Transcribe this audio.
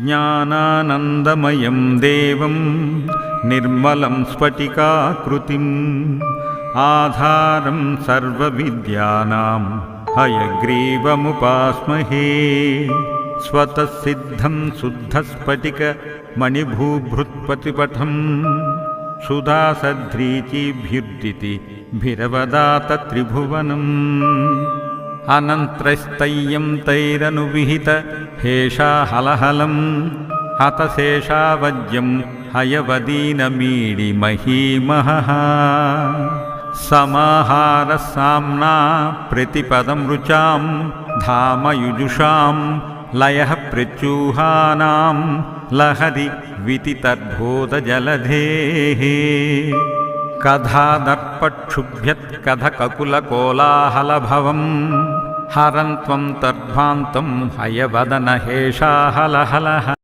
ಜ್ಞಾನಾನಂದಮಯಂ ದೇವಂ ನಿರ್ಮಲಂ ಸ್ಫಟಿಕಾಕೃತಿಂ ಆಧಾರಂ ಸರ್ವವಿದ್ಯಾನಾಂ ಹಯಗ್ರೀವಮುಪಾಸ್ಮಹೇ ಸ್ವತಃ ಸಿದ್ಧಂ ಶುದ್ಧಸ್ಫಟಿಕ ಮಣಿಭೂಭೃತ್ಪತಿಪಥಂ ಸುಧಾಸಧ್ರೀಚಿಭಿರ್ದಿತಿ ಭಿರವದಾತ ತ್ರಿಭುವನಂ ಅನಂತ್ರಸ್ತಯ್ಯಂ ತೈರನುವಿಹಿತ ಹೇಷಾಹಲಹಲಂ ಹತಶೇಷಾವಜ್ಯಂ ಹಯವದೀನಮೀಡಿ ಮಹೀಮಹಃ ಸಮಾಹಾರ ಸಾಮ್ನಾ ಪ್ರತಿಪದಂ ರುಚಾಂ ಧಾಮಯುಜುಷಾಂ ಲಯಃ ಪ್ರಚೂಹಾನಾಂ ಲಹರಿ ವಿತಿತರ್ಬೋಧಜಲಧೇಃ ಕಧಾದರ್ಪಕ್ಷುಭ್ಯತ್ ಕಧಕಕುಲಕೋಲಾಹಲಭವಂ ಹರನ್ತ್ವಂ ತದ್ಭಾಂತಂ ಹಯವದನ ಹೇಷಾಹಲಹಲಃ